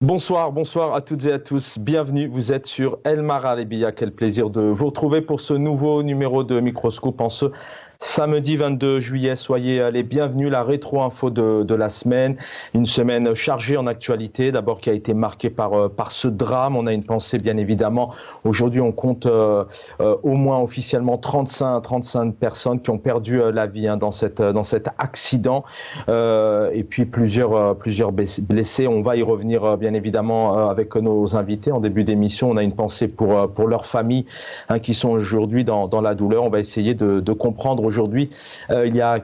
Bonsoir, bonsoir à toutes et à tous. Bienvenue, vous êtes sur El Marhalibiya. Quel plaisir de vous retrouver pour ce nouveau numéro de Microscope en ce samedi 22 juillet. Soyez les bienvenus. La rétro-info de la semaine. Une semaine chargée en actualité. D'abord qui a été marquée par ce drame. On a une pensée bien évidemment. Aujourd'hui, on compte au moins officiellement 35 personnes qui ont perdu la vie dans cet accident. Et puis plusieurs blessés. On va y revenir bien évidemment avec nos invités. En début d'émission, on a une pensée pour leurs familles qui sont aujourd'hui dans la douleur. On va essayer de comprendre aujourd'hui. Il n'y a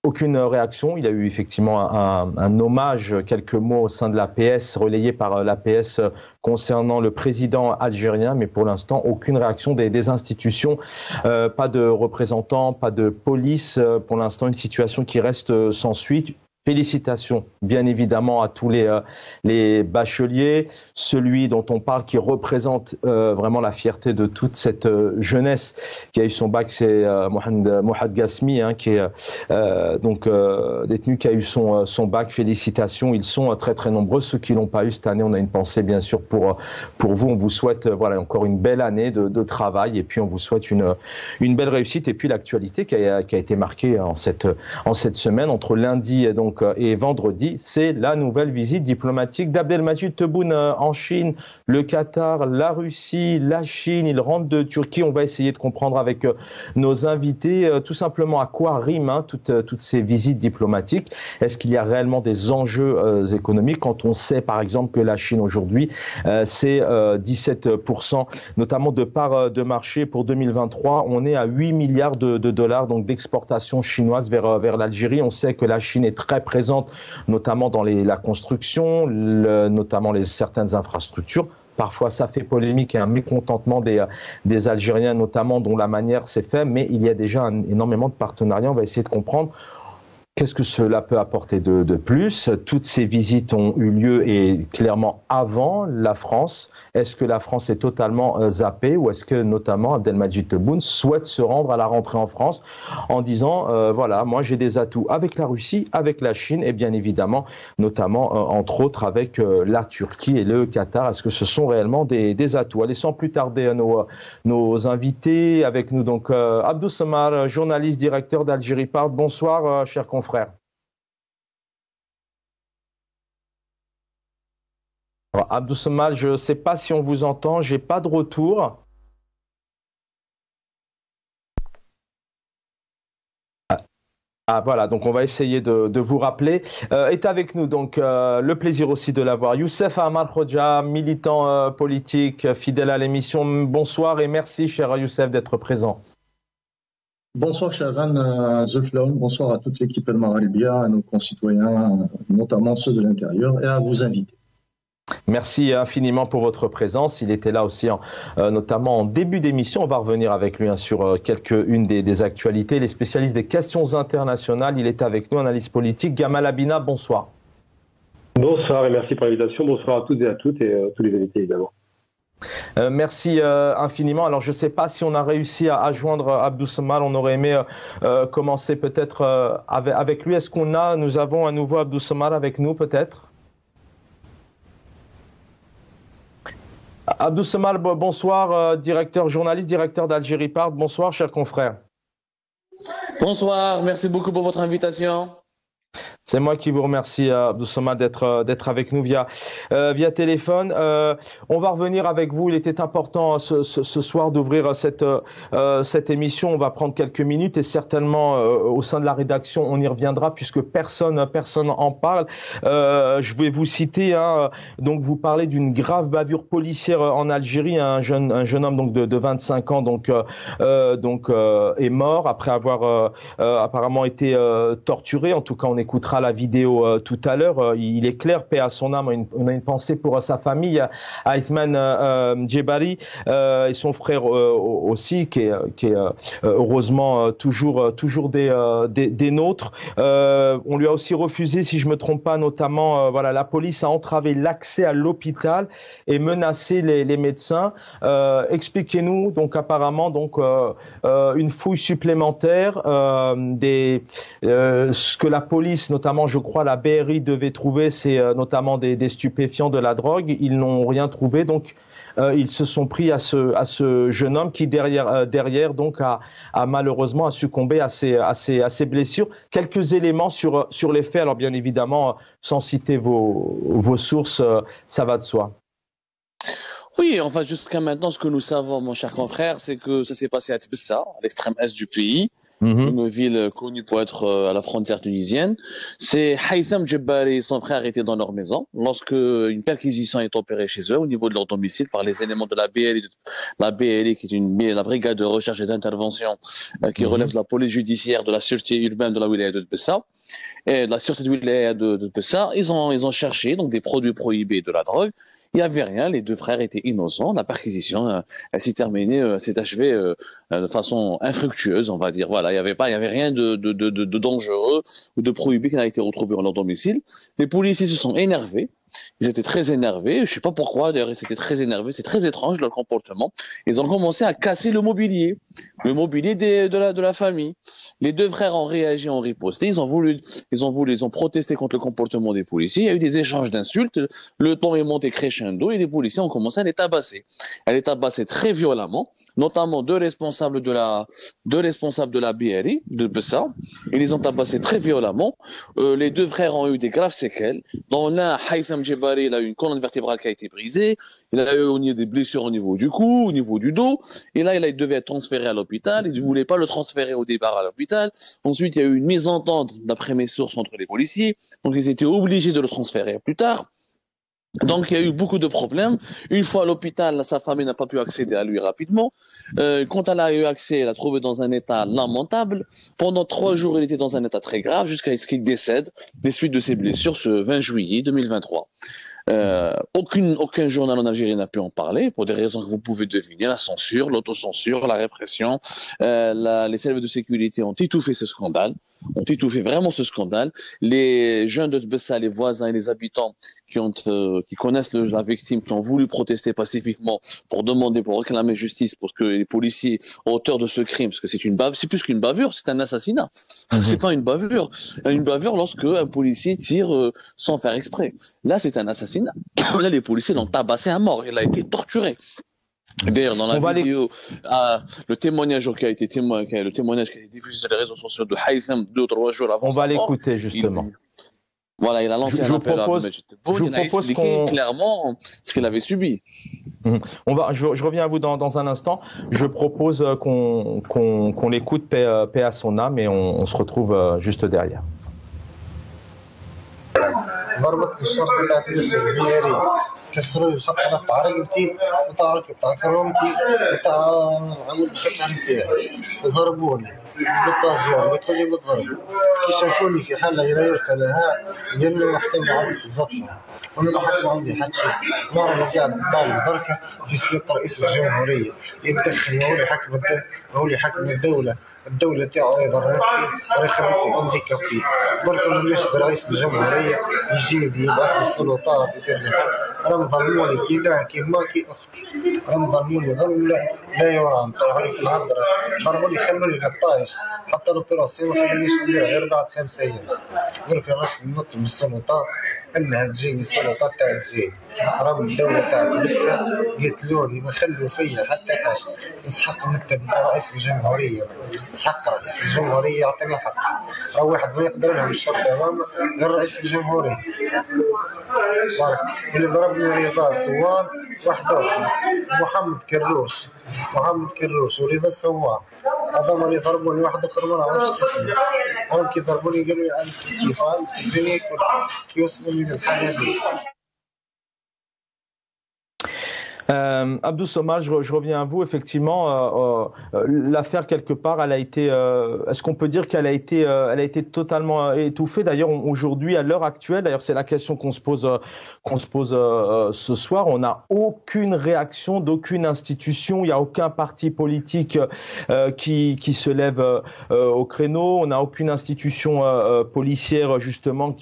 aucune réaction. Il y a eu effectivement un hommage, quelques mots au sein de l'APS, relayé par l'APS concernant le président algérien, mais pour l'instant, aucune réaction des institutions. Pas de représentants, pas de police. Pour l'instant, une situation qui reste sans suite. Félicitations, bien évidemment, à tous les bacheliers, celui dont on parle qui représente vraiment la fierté de toute cette jeunesse qui a eu son bac, c'est Mohad Gasmi, qui est détenu, qui a eu son bac. Félicitations, ils sont très très nombreux. Ceux qui l'ont pas eu cette année, on a une pensée bien sûr pour vous. On vous souhaite encore une belle année de travail et puis on vous souhaite une belle réussite. Et puis l'actualité qui a été marquée en cette semaine entre lundi et vendredi, c'est la nouvelle visite diplomatique d'Abdelmajid Tebboune en Chine, le Qatar, la Russie, la Chine. Il rentre de Turquie. On va essayer de comprendre avec nos invités tout simplement à quoi riment toutes ces visites diplomatiques. Est-ce qu'il y a réellement des enjeux économiques quand on sait par exemple que la Chine aujourd'hui c'est 17% notamment de part de marché pour 2023. On est à 8 milliards de dollars donc d'exportation chinoise vers l'Algérie. On sait que la Chine est très présente, notamment dans la construction, notamment certaines infrastructures. Parfois, ça fait polémique et un mécontentement des Algériens, notamment dont la manière s'est faite, mais il y a déjà énormément de partenariats. On va essayer de comprendre qu'est-ce que cela peut apporter de plus. Toutes ces visites ont eu lieu et clairement avant la France. Est-ce que la France est totalement zappée ou est-ce que notamment Abdelmajid Tebboune souhaite se rendre à la rentrée en France en disant voilà, moi j'ai des atouts avec la Russie, avec la Chine et bien évidemment notamment entre autres avec la Turquie et le Qatar. Est-ce que ce sont réellement des atouts? Allez, sans plus tarder nos invités avec nous donc Abdou Samar, journaliste, directeur d'Algérie Part. Bonsoir cher confrère. Alors, Abdou Samad, je ne sais pas si on vous entend, j'ai pas de retour. Voilà, donc on va essayer de vous rappeler. Est avec nous donc le plaisir aussi de l'avoir. Youssef Amar Khoja, militant politique, fidèle à l'émission. Bonsoir et merci cher Youssef d'être présent. Bonsoir Chavan Zefloun, bonsoir à toute l'équipe El Marhalibiya, à nos concitoyens, notamment ceux de l'intérieur, et à vos invités. Merci infiniment pour votre présence. Il était là aussi, notamment en début d'émission. On va revenir avec lui sur une des actualités. Les spécialistes des questions internationales. Il est avec nous, analyste politique. Gamal Abina, bonsoir. Bonsoir et merci pour l'invitation. Bonsoir à toutes et à toutes et tous les invités évidemment. Merci infiniment. Alors, je ne sais pas si on a réussi à joindre Abdou Samar. On aurait aimé commencer peut-être avec lui. Nous avons un nouveau Abdou Samar avec nous peut-être? Abdou Samar, bonsoir, journaliste, directeur d'Algérie Part. Bonsoir, cher confrère. Bonsoir, merci beaucoup pour votre invitation. C'est moi qui vous remercie, Abdou Samad, d'être avec nous via téléphone. On va revenir avec vous. Il était important ce soir d'ouvrir cette émission. On va prendre quelques minutes et certainement au sein de la rédaction, on y reviendra puisque personne en parle. Je vais vous citer. Donc, vous parlez d'une grave bavure policière en Algérie. Un jeune homme donc de 25 ans est mort après avoir apparemment été torturé. En tout cas, on écoutera la vidéo tout à l'heure. Il est clair, paix à son âme, on a une pensée pour sa famille, Aïtman Djebari et son frère aussi, qui est heureusement toujours des nôtres. On lui a aussi refusé, si je me trompe pas, notamment, la police a entravé l'accès à l'hôpital et menacé les médecins. Expliquez-nous, donc apparemment, une fouille supplémentaire, ce que la police, notamment, je crois, la BRI devait trouver, c'est notamment des stupéfiants, de la drogue. Ils n'ont rien trouvé, donc ils se sont pris à ce jeune homme qui derrière donc a malheureusement succombé à ses blessures. Quelques éléments sur les faits. Alors bien évidemment, sans citer vos sources, ça va de soi. Oui, enfin jusqu'à maintenant, ce que nous savons, mon cher confrère, c'est que ça s'est passé à Tbessa, à l'extrême est du pays. Une ville connue pour être à la frontière tunisienne. C'est Haytham Djebbari et son frère étaient dans leur maison lorsque une perquisition est opérée chez eux au niveau de leur domicile par les éléments de la BLI qui est la brigade de recherche et d'intervention qui relève de la police judiciaire, de la sûreté urbaine de la wilaya de Tbessa et de la sûreté de wilaya de Tbessa. Ils ont cherché donc des produits prohibés de la drogue. Il n'y avait rien, les deux frères étaient innocents. La perquisition s'est achevée de façon infructueuse, on va dire. Voilà, il y avait rien de dangereux ou de prohibé qui n'a été retrouvé dans leur domicile. Les policiers se sont énervés. Ils étaient très énervés. Je sais pas pourquoi. D'ailleurs, ils étaient très énervés. C'est très étrange leur comportement. Ils ont commencé à casser le mobilier de la famille. Les deux frères ont réagi, ont riposté. Ils ont protesté contre le comportement des policiers. Il y a eu des échanges d'insultes. Le ton est monté crescendo et les policiers ont commencé à les tabasser. À les tabasser très violemment, notamment deux responsables de la BRI de Bessa. Ils les ont tabassés très violemment. Les deux frères ont eu des graves séquelles. Dans l'un, Haytham Djebbari, il a eu une colonne vertébrale qui a été brisée. Il a eu des blessures au niveau du cou, au niveau du dos. Et là, il devait être transféré à l'hôpital. Il ne voulait pas le transférer au départ à l'hôpital. Ensuite, il y a eu une mésentente, d'après mes sources, entre les policiers. Donc, ils étaient obligés de le transférer plus tard. Donc, il y a eu beaucoup de problèmes. Une fois à l'hôpital, sa famille n'a pas pu accéder à lui rapidement. Quand elle a eu accès, elle l'a trouvé dans un état lamentable. Pendant 3 jours, il était dans un état très grave jusqu'à ce qu'il décède des suites de ses blessures ce 20 juillet 2023. Aucun journal en Algérie n'a pu en parler pour des raisons que vous pouvez deviner, la censure, l'autocensure, la répression. Les services de sécurité ont étouffé ce scandale, vraiment ce scandale. Les jeunes de Tbessa, les voisins et les habitants qui connaissent la victime, qui ont voulu protester pacifiquement pour réclamer justice, parce que les policiers, auteurs de ce crime, parce que c'est plus qu'une bavure, c'est un assassinat. C'est pas une bavure. Une bavure lorsque un policier tire sans faire exprès. Là, c'est un assassinat. Là, les policiers l'ont tabassé à mort. Il a été torturé. D'ailleurs, dans la vidéo, le témoignage qui a été diffusé sur les réseaux sociaux de Haytham 2 ou 3 jours avant. On va l'écouter justement. Voilà, il a lancé un appel à il a expliqué clairement ce qu'il avait subi. Je reviens à vous dans un instant. Je propose qu'on l'écoute, paix à son âme, et on se retrouve juste derrière. ضربت الشرطة تاع تبس الزبيري كسروا لي شقة تاع رقبتي وتاع ركبتي تاع كرامتي وتاع عمود الشقة نتاعي ضربوني بالطازور قلت لي بالضرب كي شافوني في حالة لا يرثى لها قالوا محكمة عندك الزطلة وانا ما حكم عندي حتى شيء نار قاعد الظالم دركه في سيادة رئيس الجمهورية يتدخل وهو اللي حكم الدولة تاعو ضربتني وخلتني هانديكابي درك ولاش رئيس الجمهورية يجي يبعث السلطات يدير لي راهم ظلموني كي اختي راهم ظلموني ظلم لا يرام طلعوني في الهدرة ضربوني خلوني للطايش حتى لوبيراسيون ما خلونيش ندير غير بعد 5 أيام درك راش ننط من السلطات انها تجيني السلطات تاع الجيل راهم الدولة تاع تبسة يتلوني ما خلوا فيا حتى حاجة نسحق نكتب رئيس الجمهورية نسحق رئيس الجمهورية يعطيني حق أو واحد ما يقدر لهم الشرطة غير رئيس الجمهورية بارك اللي ضربني رضا سوان واحد آخر محمد كروش ورضا سوان هذا اللي ضربوني واحد آخر ما نعرفش اسمه راهم كي ضربوني قالوا لي عندك كيف عندك الدنيا كي وصلوني للحالة هذه. Abdou Somad, je reviens à vous. Effectivement, l'affaire quelque part, elle a été. Est-ce qu'on peut dire qu'elle a été totalement étouffée? D'ailleurs, aujourd'hui, à l'heure actuelle, d'ailleurs, c'est la question qu'on se pose ce soir. On n'a aucune réaction d'aucune institution. Il n'y a aucun parti politique qui se lève au créneau. On n'a aucune institution policière justement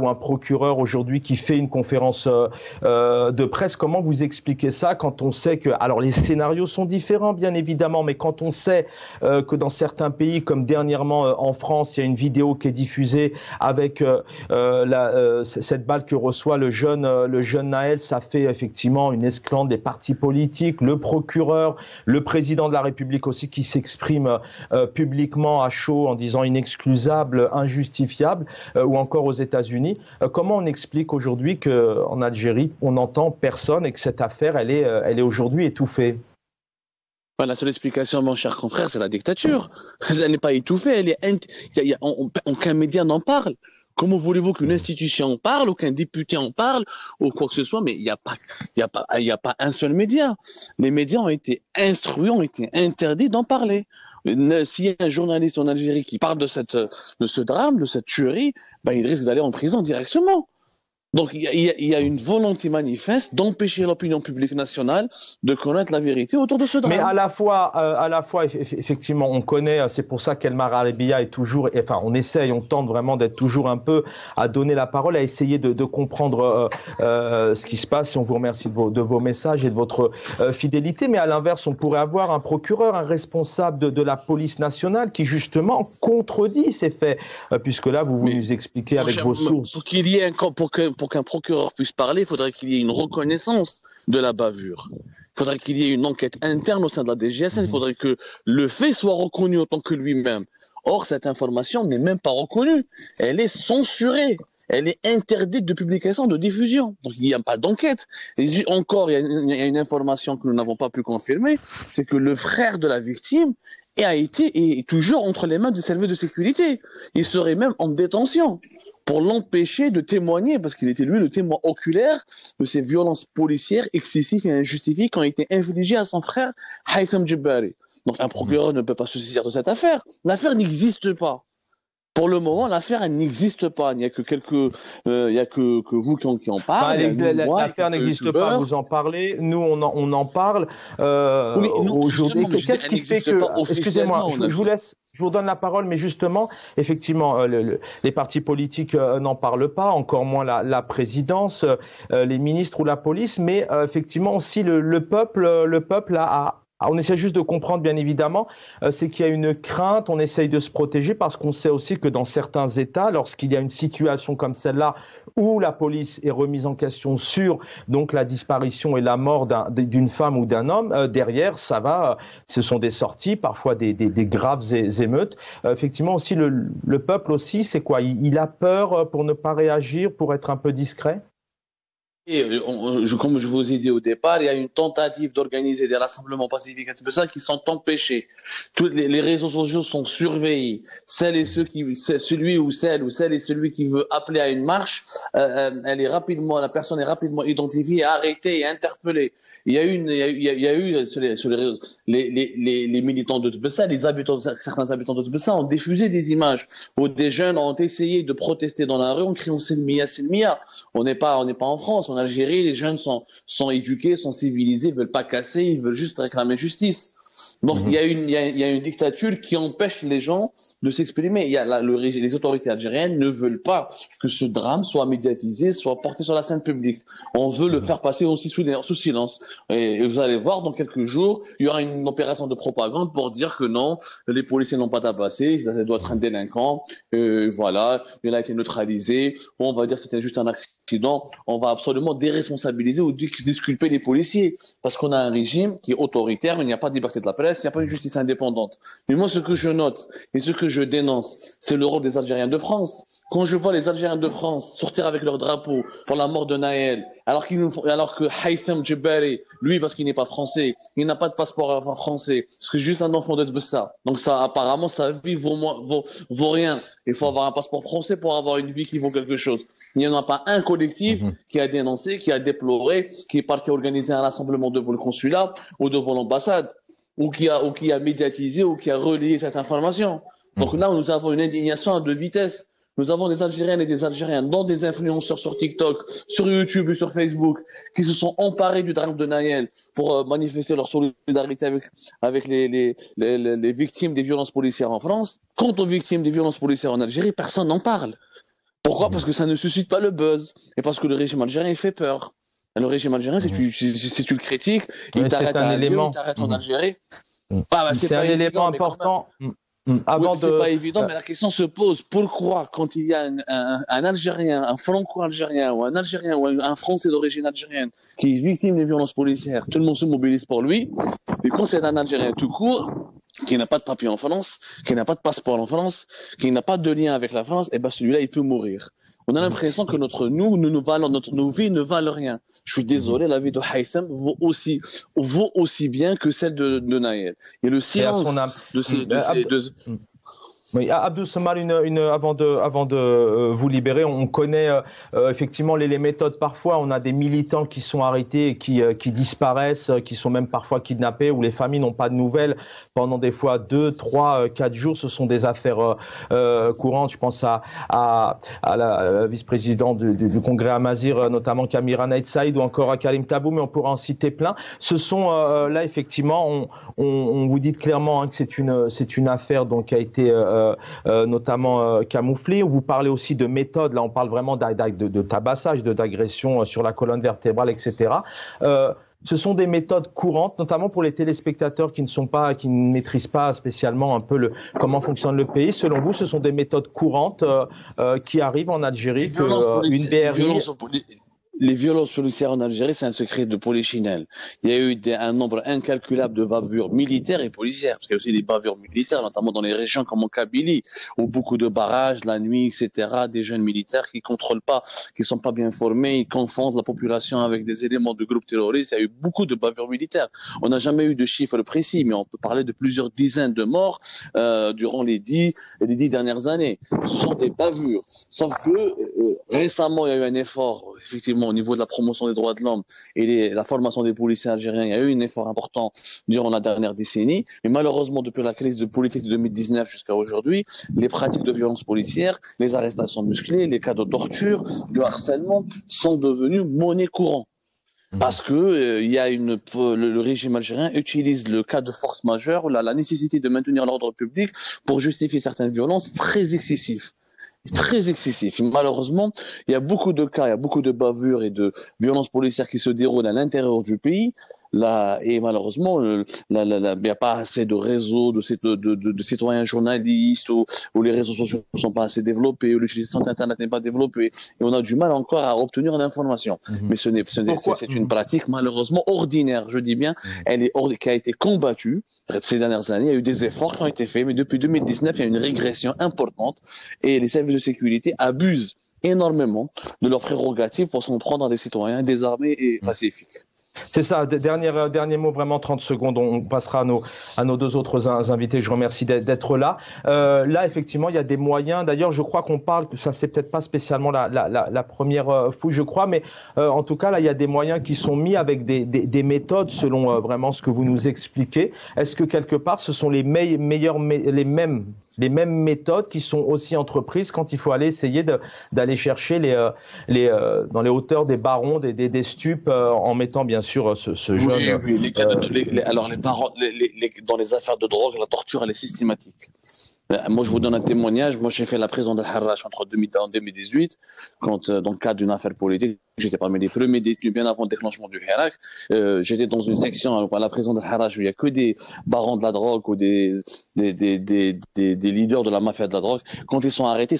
ou un procureur aujourd'hui qui fait une conférence de presse. Comment vous expliquez expliquez ça quand on sait que, alors les scénarios sont différents bien évidemment, mais quand on sait que dans certains pays, comme dernièrement en France, il y a une vidéo qui est diffusée avec cette balle que reçoit le jeune Naël, ça fait effectivement une esclandre des partis politiques, le procureur, le président de la République aussi qui s'exprime publiquement à chaud en disant inexcusable, injustifiable, ou encore aux États-Unis. Comment on explique aujourd'hui qu'en Algérie, on n'entend personne et que cette affaire, elle est aujourd'hui étouffée? La seule explication, mon cher confrère, c'est la dictature. Elle n'est pas étouffée, aucun média n'en parle. Comment voulez-vous qu'une institution en parle, ou qu'un député en parle, ou quoi que ce soit? Mais il n'y a pas un seul média. Les médias ont été instruits, ont été interdits d'en parler. S'il y a un journaliste en Algérie qui parle de ce drame, de cette tuerie, il risque d'aller en prison directement. Donc il y a une volonté manifeste d'empêcher l'opinion publique nationale de connaître la vérité autour de ce drame. Mais à la fois, effectivement, on connaît, c'est pour ça qu'El Maralebia est toujours, enfin, on tente vraiment d'être toujours un peu à donner la parole, à essayer de comprendre ce qui se passe. Et on vous remercie de vos messages et de votre fidélité. Mais à l'inverse, on pourrait avoir un procureur, un responsable de la police nationale qui justement contredit ces faits, puisque là, vous nous expliquez avec vos sources. Pour qu'un procureur puisse parler, il faudrait qu'il y ait une reconnaissance de la bavure. Il faudrait qu'il y ait une enquête interne au sein de la DGSN. Il faudrait que le fait soit reconnu en tant que lui-même. Or, cette information n'est même pas reconnue. Elle est censurée. Elle est interdite de publication, de diffusion. Donc, il n'y a pas d'enquête. Encore, il y a une information que nous n'avons pas pu confirmer, c'est que le frère de la victime est toujours entre les mains du service de sécurité. Il serait même en détention pour l'empêcher de témoigner, parce qu'il était lui le témoin oculaire de ces violences policières excessives et injustifiées qui ont été infligées à son frère Haitham Djebari. Donc un procureur ne peut pas se saisir de cette affaire. L'affaire n'existe pas. Pour le moment, l'affaire elle n'existe pas. Il n'y a que vous qui en parlez. L'affaire n'existe pas. Vous en parlez. Nous, on en parle aujourd'hui. Qu'est-ce qui fait que, excusez-moi, je vous donne la parole, mais justement, effectivement, les partis politiques n'en parlent pas, encore moins la présidence, les ministres ou la police, mais effectivement aussi le peuple on essaie juste de comprendre, bien évidemment, c'est qu'il y a une crainte, on essaye de se protéger parce qu'on sait aussi que dans certains États, lorsqu'il y a une situation comme celle-là où la police est remise en question sur donc la disparition et la mort d'une femme ou d'un homme, derrière, ce sont des sorties, parfois des graves émeutes. Effectivement, aussi, le peuple aussi, c'est quoi? Il a peur pour ne pas réagir, pour être un peu discret? Comme je vous ai dit au départ, il y a une tentative d'organiser des rassemblements pacifiques qui sont empêchés. Tous les réseaux sociaux sont surveillés. Celui et celui qui veut appeler à une marche, la personne est rapidement identifiée, arrêtée et interpellée. Il y a eu sur les militants de Tbessa, certains habitants de Tbessa ont diffusé des images où des jeunes ont essayé de protester dans la rue en criant Silmia, Silmia. On n'est pas en France. En Algérie, les jeunes sont éduqués, sont civilisés, ils veulent pas casser, ils veulent juste réclamer justice. Donc il y a une dictature qui empêche les gens de s'exprimer. Les autorités algériennes ne veulent pas que ce drame soit médiatisé, soit porté sur la scène publique. On veut le faire passer aussi sous silence. Et vous allez voir, dans quelques jours, il y aura une opération de propagande pour dire que non, les policiers n'ont pas tabassé, ça doit être un délinquant, voilà, il a été neutralisé, ou on va dire que c'était juste un accident. On va absolument déresponsabiliser ou disculper les policiers, parce qu'on a un régime qui est autoritaire, il n'y a pas de liberté de la presse, il n'y a pas une justice indépendante. Mais moi, ce que je note et ce que je dénonce, c'est le rôle des Algériens de France. Quand je vois les Algériens de France sortir avec leur drapeau pour la mort de Naël, alors que Haitham Djebari, lui, parce qu'il n'est pas français, il n'a pas de passeport français, parce que c'est juste un enfant de Tbessa. Donc ça, apparemment, sa vie vaut rien. Il faut avoir un passeport français pour avoir une vie qui vaut quelque chose. Il n'y en a pas un collectif qui a dénoncé, qui a déploré, qui est parti organiser un rassemblement devant le consulat ou devant l'ambassade, ou qui a médiatisé ou qui a relayé cette information. Donc là, nous avons une indignation à deux vitesses. Nous avons des Algériennes et des Algériens, dont des influenceurs sur TikTok, sur YouTube et sur Facebook, qui se sont emparés du drame de Naël pour manifester leur solidarité avec les victimes des violences policières en France. Quant aux victimes des violences policières en Algérie, personne n'en parle. Pourquoi? Parce que ça ne suscite pas le buzz et parce que le régime algérien fait peur. Le régime algérien, si tu le critiques, il t'arrête à Alger, il t'arrête en Algérie. C'est un élément important. Avant c'est pas évident, mais la question se pose. Pourquoi, quand il y a un Algérien, un franco-algérien ou un Algérien ou un Français d'origine algérienne qui est victime des violences policières, tout le monde se mobilise pour lui. Et quand c'est un Algérien tout court, qui n'a pas de papier en France, qui n'a pas de passeport en France, qui n'a pas de lien avec la France, et ben celui-là, il peut mourir. On a l'impression que nos vies ne valent rien. Je suis désolé, la vie de Haytham vaut aussi bien que celle de Naël. Et le silence de ces Oui, Abdou Samar, avant de vous libérer, on connaît effectivement les méthodes. Parfois, on a des militants qui sont arrêtés et qui disparaissent, qui sont même parfois kidnappés, où les familles n'ont pas de nouvelles pendant des fois 2, 3, 4 jours. Ce sont des affaires courantes. Je pense à la vice-présidente du Congrès à Mazir, notamment Kamira Naït Saïd, ou encore à Karim Tabou, mais on pourra en citer plein. Ce sont là effectivement, on vous dit clairement que c'est une affaire donc qui a été notamment camouflé. Vous parlez aussi de méthodes, là on parle vraiment de tabassage, d'agression sur la colonne vertébrale, etc. Ce sont des méthodes courantes, notamment pour les téléspectateurs qui ne maîtrisent pas spécialement un peu comment fonctionne le pays. Selon vous, ce sont des méthodes courantes qui arrivent en Algérie, une BRI... Les violences policières en Algérie, c'est un secret de polichinelle. Il y a eu un nombre incalculable de bavures militaires et policières, parce qu'il y a aussi des bavures militaires, notamment dans les régions comme en Kabylie, où beaucoup de barrages, la nuit, etc., des jeunes militaires qui contrôlent pas, qui sont pas bien formés, ils confondent la population avec des éléments de groupes terroristes. Il y a eu beaucoup de bavures militaires. On n'a jamais eu de chiffres précis, mais on peut parler de plusieurs dizaines de morts durant les 10 dernières années. Ce sont des bavures. Sauf que récemment, il y a eu un effort, effectivement, au niveau de la promotion des droits de l'homme et la formation des policiers algériens. Il y a eu un effort important durant la dernière décennie, mais malheureusement, depuis la crise de politique de 2019 jusqu'à aujourd'hui, les pratiques de violence policière, les arrestations musclées, les cas de torture, de harcèlement sont devenus monnaie courante. Parce que le régime algérien utilise le cas de force majeure, la nécessité de maintenir l'ordre public pour justifier certaines violences très excessives. Très excessif. Malheureusement, il y a beaucoup de cas, il y a beaucoup de bavures et de violences policières qui se déroulent à l'intérieur du pays. Là, et malheureusement, il n'y a pas assez de réseaux de citoyens journalistes, où les réseaux sociaux ne sont pas assez développés, où l'utilisation d'Internet n'est pas développée, et on a du mal encore à obtenir l'information. Mais c'est une pratique malheureusement ordinaire, je dis bien, qui a été combattue ces dernières années. Il y a eu des efforts qui ont été faits, mais depuis 2019, il y a une régression importante, et les services de sécurité abusent énormément de leurs prérogatives pour s'en prendre à des citoyens désarmés et pacifiques. C'est ça, dernier mot, vraiment 30 secondes, on passera à nos deux autres invités, je remercie d'être là. Là, effectivement, il y a des moyens, d'ailleurs, je crois qu'on parle, ça c'est peut-être pas spécialement la première fouille, je crois, mais en tout cas, là, il y a des moyens qui sont mis avec des méthodes selon vraiment ce que vous nous expliquez. Est-ce que quelque part, ce sont les mêmes méthodes qui sont aussi entreprises quand il faut aller essayer d'aller chercher dans les hauteurs des barons, des stupes, en mettant bien sûr ce jeune. Oui, alors les barons, dans les affaires de drogue, la torture elle est systématique. Moi, je vous donne un témoignage. Moi, j'ai fait la prison d'Al-Harrach entre 2000 et 2018, quand, dans le cadre d'une affaire politique, j'étais parmi les premiers détenus bien avant le déclenchement du Hirak. J'étais dans une section à la prison d'Al-Harrach où il n'y a que des barons de la drogue ou des leaders de la mafia de la drogue. Quand ils sont arrêtés,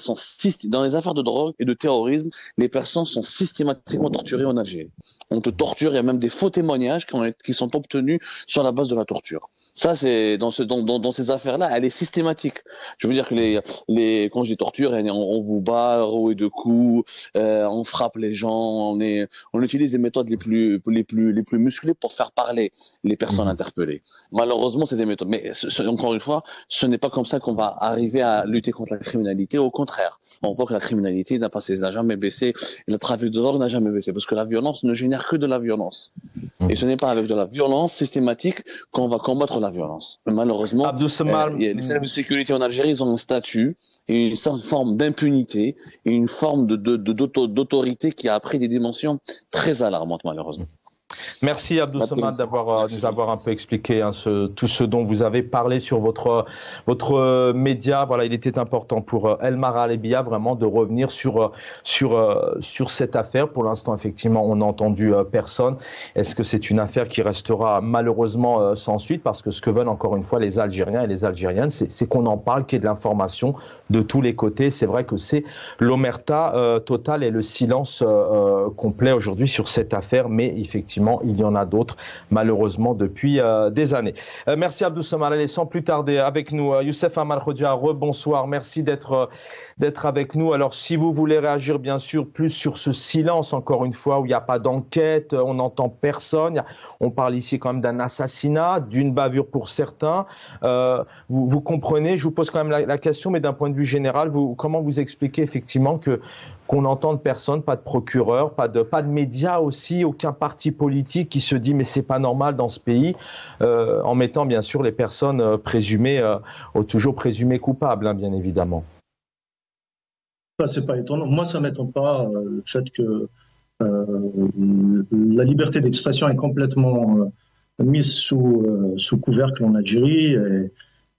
dans les affaires de drogue et de terrorisme, les personnes sont systématiquement torturées en Algérie. On te torture, il y a même des faux témoignages qui sont obtenus sur la base de la torture. Ça, c'est dans ces affaires-là, elle est systématique. Je veux dire que quand je dis torture, on vous bat, roué de coups, on frappe les gens, on utilise les méthodes les plus musclées pour faire parler les personnes interpellées. Malheureusement, c'est des méthodes. Mais encore une fois, ce n'est pas comme ça qu'on va arriver à lutter contre la criminalité. Au contraire, on voit que la criminalité n'a jamais baissé, et le trafic de drogue n'a jamais baissé, parce que la violence ne génère que de la violence. Et ce n'est pas avec de la violence systématique qu'on va combattre la violence. Mais malheureusement, les services de sécurité en Algérie, ils ont un statut et une certaine forme d'impunité et une forme d'autorité qui a pris des dimensions très alarmantes, malheureusement. Merci Abdou Samad d'avoir nous avoir un peu expliqué tout ce dont vous avez parlé sur votre média. Voilà, il était important pour El Mara Alebia vraiment de revenir sur cette affaire. Pour l'instant, effectivement, on n'a entendu personne. Est-ce que c'est une affaire qui restera malheureusement sans suite? Parce que ce que veulent encore une fois les Algériens et les Algériennes, c'est qu'on en parle, qu'il y ait de l'information de tous les côtés. C'est vrai que c'est l'omerta totale et le silence complet aujourd'hui sur cette affaire, mais effectivement, il y en a d'autres, malheureusement, depuis des années. Merci Abdou Samad. Allez, sans plus tarder, avec nous, Youssef Amar Khodia, rebonsoir. Merci d'être avec nous. Alors, si vous voulez réagir, bien sûr, plus sur ce silence, encore une fois, où il n'y a pas d'enquête, on n'entend personne. On parle ici quand même d'un assassinat, d'une bavure pour certains. Vous comprenez, je vous pose quand même la question, mais d'un point de vue général, comment vous expliquez effectivement qu'on n'entende personne, pas de procureur, pas de médias aussi, aucun parti politique qui se dit mais c'est pas normal dans ce pays, en mettant bien sûr les personnes toujours présumées coupables, hein, bien évidemment. Ça, c'est pas étonnant. Moi, ça m'étonne pas le fait que la liberté d'expression est complètement mise sous couvercle en Algérie.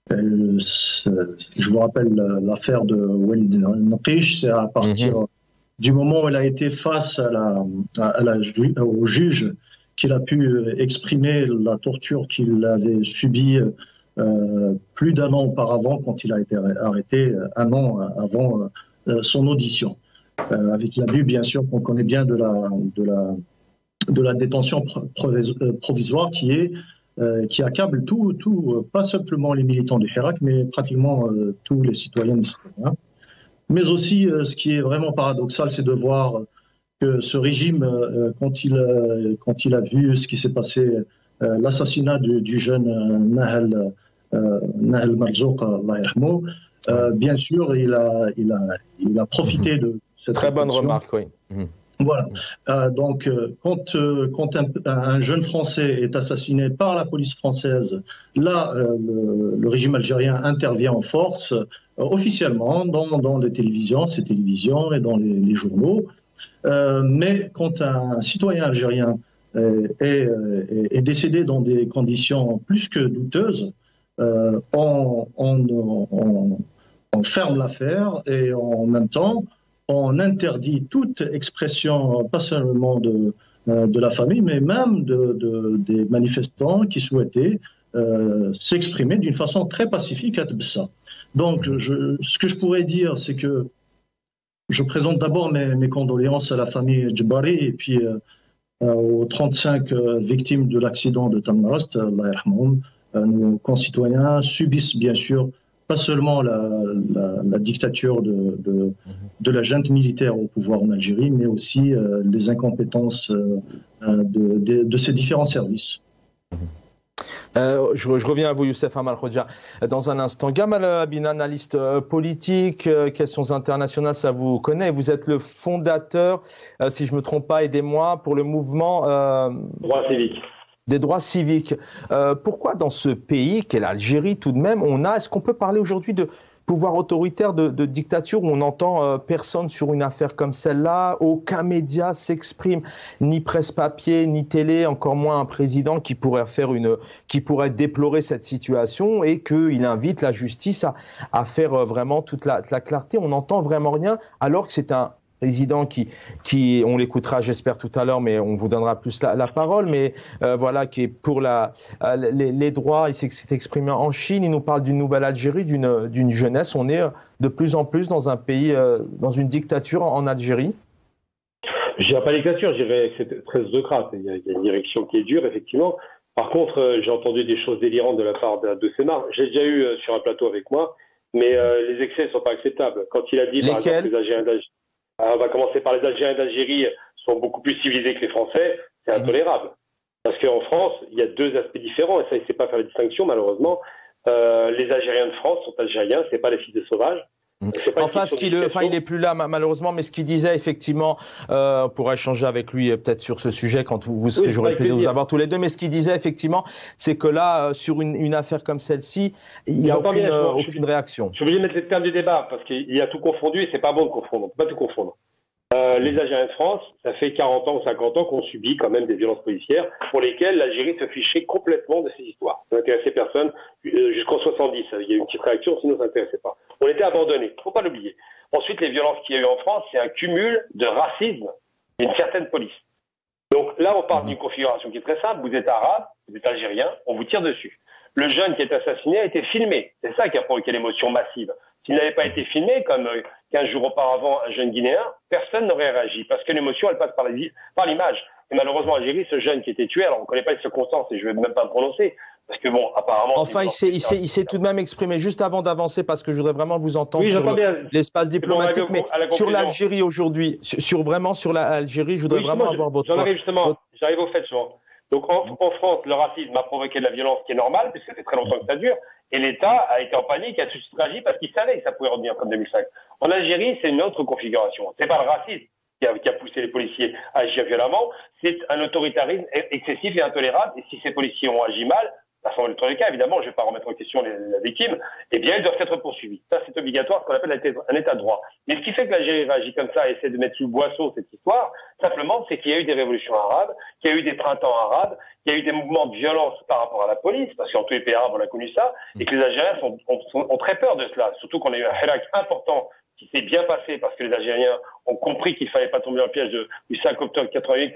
Je vous rappelle l'affaire de Walid Nqish, c'est à partir du moment où elle a été face au juge qu'il a pu exprimer la torture qu'il avait subie plus d'un an auparavant quand il a été arrêté, un an avant son audition. Avec l'abus, bien sûr, qu'on connaît bien de la détention provisoire qui accable pas simplement les militants du Hirak, mais pratiquement tous les citoyens israéliens. Mais aussi, ce qui est vraiment paradoxal, c'est de voir que ce régime, quand il a vu ce qui s'est passé, l'assassinat du jeune Nahel Marzouk, Allah yarhamou, bien sûr, il a profité de cette très bonne remarque, oui. Voilà. Donc, quand un jeune Français est assassiné par la police française, là, le régime algérien intervient en force, officiellement, dans ces télévisions et dans les journaux. Mais quand un citoyen algérien est décédé dans des conditions plus que douteuses, on ferme l'affaire et en même temps, on interdit toute expression, pas seulement de la famille, mais même des manifestants qui souhaitaient s'exprimer d'une façon très pacifique à Tbessa. Donc, ce que je pourrais dire, c'est que je présente d'abord mes condoléances à la famille Djebari et puis aux 35 victimes de l'accident de Tamrast, Allah yarhamhum. Nos concitoyens subissent bien sûr pas seulement la dictature de la junte militaire au pouvoir en Algérie, mais aussi les incompétences de ces différents services. Je reviens à vous, Youssef Amar Khodia, dans un instant. Gamal Abina, analyste politique, questions internationales, ça vous connaît. Vous êtes le fondateur, si je ne me trompe pas, aidez-moi, pour le mouvement des droits civiques. Pourquoi dans ce pays, qu'est l'Algérie tout de même, est-ce qu'on peut parler aujourd'hui de pouvoir autoritaire, de dictature, où on n'entend personne sur une affaire comme celle-là, aucun média s'exprime, ni presse papier, ni télé, encore moins un président qui pourrait déplorer cette situation et qu'il invite la justice à faire vraiment toute la clarté. On n'entend vraiment rien, alors que c'est un président qui on l'écoutera j'espère tout à l'heure, mais on vous donnera plus la parole, mais voilà, qui est pour les droits. Il s'est exprimé en Chine, il nous parle d'une nouvelle Algérie, d'une jeunesse. On est de plus en plus dans un pays, dans une dictature en Algérie. Je dirais pas dictature, je dirais que c'est très autocrate. Il y a une direction qui est dure, effectivement. Par contre, j'ai entendu des choses délirantes de la part de Semar. J'ai déjà eu sur un plateau avec moi, mais les excès ne sont pas acceptables. Quand il a dit, par exemple, les Algériens d'Algérie, on va commencer par les Algériens d'Algérie sont beaucoup plus civilisés que les Français, c'est intolérable. Parce qu'en France, il y a deux aspects différents, et ça, il ne sait pas faire la distinction, malheureusement. Les Algériens de France sont Algériens, ce n'est pas les fils de sauvages. Enfin, il n'est plus là malheureusement, mais ce qu'il disait effectivement, on pourra échanger avec lui peut-être sur ce sujet quand vous serez, j'aurai le plaisir de vous avoir tous les deux, mais ce qu'il disait effectivement, c'est que là, sur une affaire comme celle-ci, il n'y a aucune réaction. Je suis obligé de mettre les termes du débat, parce qu'il y a tout confondu et c'est pas bon de confondre, on ne peut pas tout confondre. Les Algériens de France, ça fait 40 ans ou 50 ans qu'on subit quand même des violences policières pour lesquelles l'Algérie se fichait complètement de ces histoires. Ça n'intéressait personne jusqu'en 70. Il y a eu une petite réaction, sinon ça n'intéressait pas. On était abandonnés, il ne faut pas l'oublier. Ensuite, les violences qu'il y a eu en France, c'est un cumul de racisme d'une certaine police. Donc là, on parle d'une configuration qui est très simple. Vous êtes arabe, vous êtes algérien, on vous tire dessus. Le jeune qui est assassiné a été filmé. C'est ça qui a provoqué l'émotion massive. S'il n'avait pas été filmé, comme 15 jours auparavant un jeune Guinéen, personne n'aurait réagi, parce que l'émotion, elle passe par l'image. Et malheureusement, en Algérie, ce jeune qui était tué, alors on ne connaît pas les circonstances, et je ne vais même pas me prononcer, parce que bon, apparemment... Enfin, il s'est tout de même exprimé, juste avant d'avancer, parce que je voudrais vraiment vous entendre sur l'espace diplomatique, mais sur l'Algérie aujourd'hui, sur l'Algérie, je voudrais vraiment avoir votre... J'en arrive justement, j'arrive au fait, justement. Donc en France, le racisme a provoqué de la violence qui est normale, puisque ça fait très longtemps que ça dure, et l'État a été en panique, a tout de suite réagi parce qu'il savait que ça pouvait revenir comme 2005. En Algérie, c'est une autre configuration. C'est pas le racisme qui a poussé les policiers à agir violemment, c'est un autoritarisme excessif et intolérable, et si ces policiers ont agi mal, ça semble être le cas, évidemment, je ne vais pas remettre en question la victime, eh bien, ils doivent être poursuivis. Ça, c'est obligatoire, ce qu'on appelle un état de droit. Mais ce qui fait que l'Algérie réagit comme ça et essaie de mettre sous le boisseau cette histoire, simplement, c'est qu'il y a eu des révolutions arabes, qu'il y a eu des printemps arabes, qu'il y a eu des mouvements de violence par rapport à la police, parce qu'en tous les pays arabes, on a connu ça, et que les Algériens ont très peur de cela, surtout qu'on a eu un hirak important qui s'est bien passé parce que les Algériens ont compris qu'il fallait pas tomber dans le piège du 5 octobre 88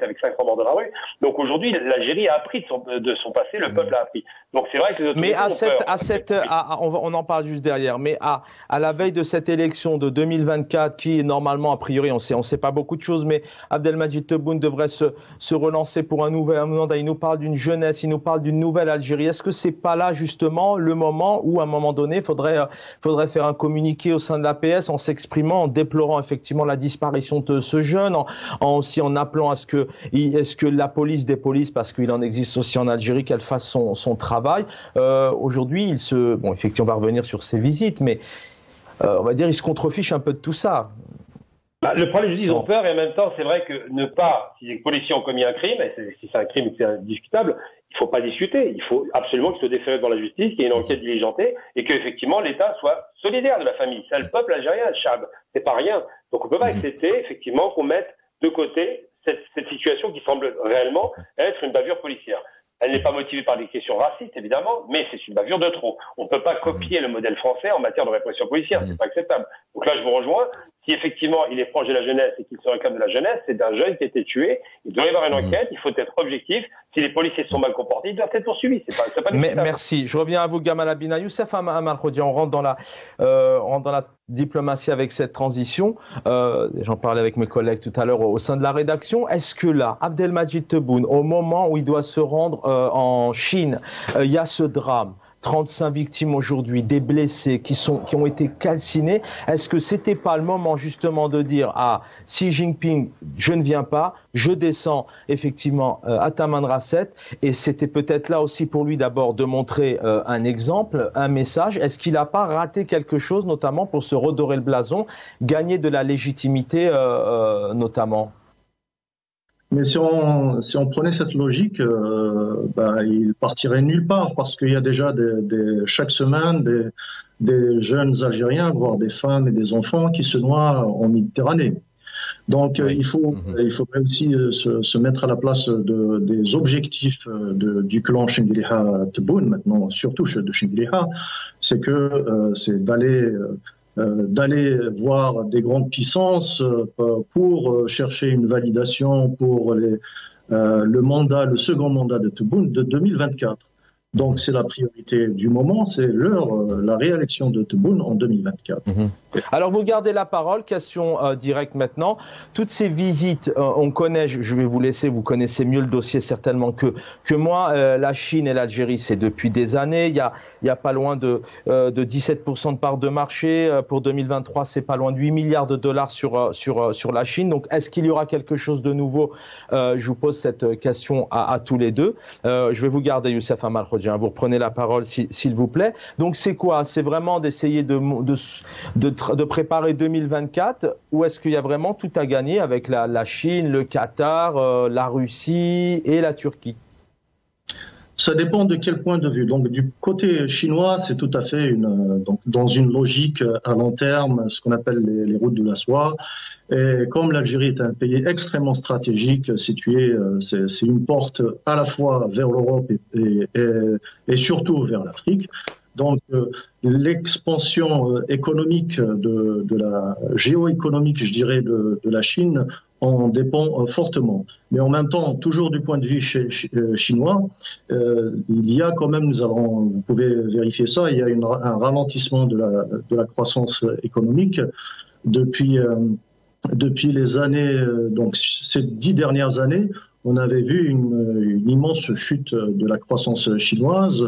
avec 500 morts dans la rue. Donc aujourd'hui, l'Algérie a appris de son passé, le peuple a appris. Donc c'est vrai que les mais on en parle juste derrière, mais à la veille de cette élection de 2024 qui normalement, a priori, on sait pas beaucoup de choses, mais Abdelmadjid Tebboune devrait se relancer pour un nouvel mandat. Il nous parle d'une jeunesse, il nous parle d'une nouvelle Algérie. Est-ce que c'est pas là justement le moment où à un moment donné, faudrait faire un communiqué au sein de l'APS en s'exprimant, en déplorant effectivement la disparition de ce jeune, aussi en appelant à ce que la police des polices, parce qu'il en existe aussi en Algérie, qu'elle fasse son travail. Aujourd'hui, effectivement, on va revenir sur ses visites, mais on va dire, il se contrefiche un peu de tout ça. Le problème, ils ont peur, et en même temps, c'est vrai que si les policiers ont commis un crime, et si c'est un crime et que c'est indiscutable, il faut pas discuter. Il faut absolument qu'ils soient déférés devant la justice, qu'il y ait une enquête diligentée, et qu'effectivement, l'État soit solidaire de la famille. C'est le peuple algérien, le Chab. C'est pas rien. Donc, on peut pas accepter, effectivement, qu'on mette de côté cette situation qui semble réellement être une bavure policière. Elle n'est pas motivée par des questions racistes, évidemment, mais c'est une bavure de trop. On ne peut pas copier le modèle français en matière de répression policière. C'est pas acceptable. Donc là, je vous rejoins. Si effectivement il est proche de la jeunesse et qu'il se réclame de la jeunesse, c'est d'un jeune qui a été tué. Il doit y avoir une enquête. Il faut être objectif. Si les policiers sont mal comportés, ils doivent être poursuivis. C'est pas merci. Je reviens à vous, Gamal Abina. Youssef Amar Khodia, on rentre dans la diplomatie avec cette transition. J'en parlais avec mes collègues tout à l'heure au sein de la rédaction. Est-ce que là, Abdelmadjid Tebboune, au moment où il doit se rendre en Chine, il y a ce drame, 35 victimes aujourd'hui, des blessés qui ont été calcinés. Est-ce que c'était pas le moment justement de dire à Xi Jinping, je ne viens pas, je descends effectivement à Tamanrasset, et c'était peut-être là aussi pour lui d'abord de montrer un exemple, un message. Est-ce qu'il n'a pas raté quelque chose, notamment pour se redorer le blason, gagner de la légitimité notamment? Mais si on prenait cette logique, il partirait nulle part, parce qu'il y a déjà chaque semaine des jeunes Algériens, voire des femmes et des enfants qui se noient en Méditerranée. Donc il faut aussi se mettre à la place des objectifs du clan Chengueliha Tebboune, maintenant surtout de Chengueliha, c'est d'aller voir des grandes puissances pour chercher une validation pour le second mandat de Tebboune de 2024. Donc c'est la priorité du moment, c'est la réélection de Tebboune en 2024. Alors vous gardez la parole, question directe maintenant. Toutes ces visites, on connaît, je vais vous laisser, vous connaissez mieux le dossier certainement que moi. La Chine et l'Algérie, c'est depuis des années. Il y a pas loin de 17% de part de marché. Pour 2023, c'est pas loin de 8 milliards de dollars sur la Chine. Donc est-ce qu'il y aura quelque chose de nouveau? Je vous pose cette question à tous les deux. Je vais vous garder, Youssef Amar Khodia. Vous reprenez la parole s'il vous plaît. Donc c'est quoi? C'est vraiment d'essayer de préparer 2024, ou est-ce qu'il y a vraiment tout à gagner avec la Chine, le Qatar, la Russie et la Turquie? Ça dépend de quel point de vue. Donc, du côté chinois, c'est tout à fait donc, dans une logique à long terme, ce qu'on appelle les routes de la soie. Et comme l'Algérie est un pays extrêmement stratégique, situé, c'est une porte à la fois vers l'Europe et surtout vers l'Afrique. Donc, l'expansion économique de la géoéconomique, je dirais, de la Chine en dépend fortement. Mais en même temps, toujours du point de vue chinois, il y a quand même, vous pouvez vérifier ça, il y a un ralentissement de la croissance économique depuis les années, donc ces 10 dernières années, on avait vu une immense chute de la croissance chinoise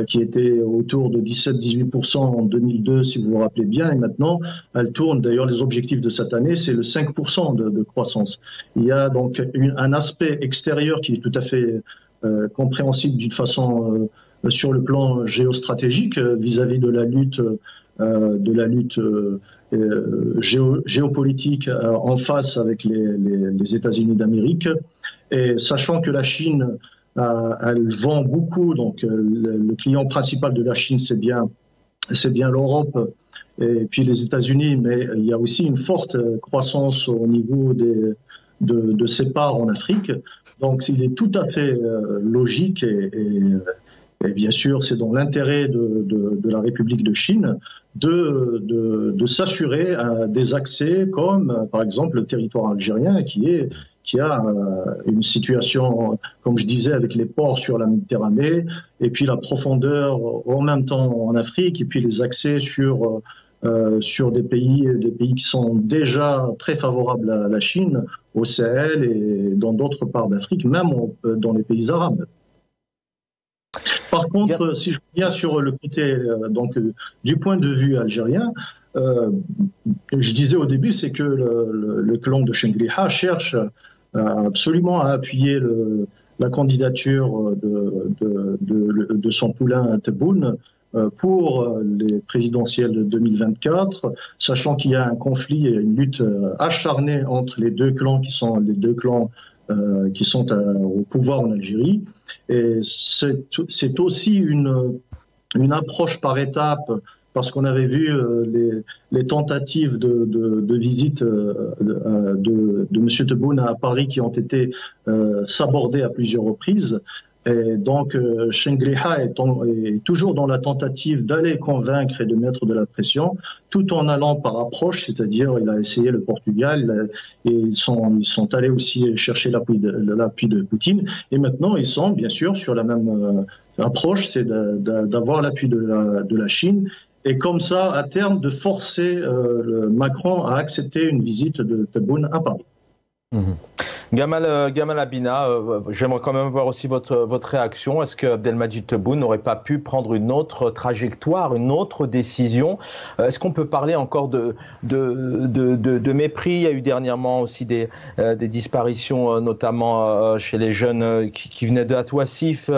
qui était autour de 17-18% en 2002, si vous vous rappelez bien, et maintenant, elle tourne. D'ailleurs, les objectifs de cette année, c'est le 5% de croissance. Il y a donc un aspect extérieur qui est tout à fait compréhensible d'une façon sur le plan géostratégique vis-à-vis de la lutte géopolitique en face avec les États-Unis d'Amérique, et sachant que la Chine elle vend beaucoup, donc le client principal de la Chine c'est bien l'Europe et puis les États-Unis, mais il y a aussi une forte croissance au niveau de ses parts en Afrique. Donc il est tout à fait logique et bien sûr c'est dans l'intérêt de la République de Chine de s'assurer des accès comme par exemple le territoire algérien qui a une situation, comme je disais, avec les ports sur la Méditerranée, et puis la profondeur en même temps en Afrique, et puis les accès sur des pays qui sont déjà très favorables à la Chine, au Sahel et dans d'autres parts d'Afrique, même dans les pays arabes. Par contre, si je reviens sur le côté du point de vue algérien, je disais au début, c'est que le clan de Chengriha cherche absolument à appuyer la candidature de son poulain Tebboune pour les présidentielles de 2024, sachant qu'il y a un conflit et une lutte acharnée entre les deux clans qui sont au pouvoir en Algérie. Et c'est aussi une approche par étapes, parce qu'on avait vu les tentatives de visite de M. Tebboune à Paris qui ont été sabordées à plusieurs reprises. Et donc, Chengriha est toujours dans la tentative d'aller convaincre et de mettre de la pression, tout en allant par approche, c'est-à-dire il a essayé le Portugal, et ils sont allés aussi chercher l'appui de Poutine, et maintenant ils sont bien sûr sur la même approche, c'est d'avoir l'appui de la Chine, et comme ça, à terme, de forcer Macron à accepter une visite de Tebboune à Paris. Mmh. Gamal Abina, j'aimerais quand même voir aussi votre réaction. Est-ce que Abdelmadjid Tebboune n'aurait pas pu prendre une autre trajectoire, une autre décision? Est-ce qu'on peut parler encore de mépris? Il y a eu dernièrement aussi des disparitions, notamment chez les jeunes qui venaient de Hatouassif,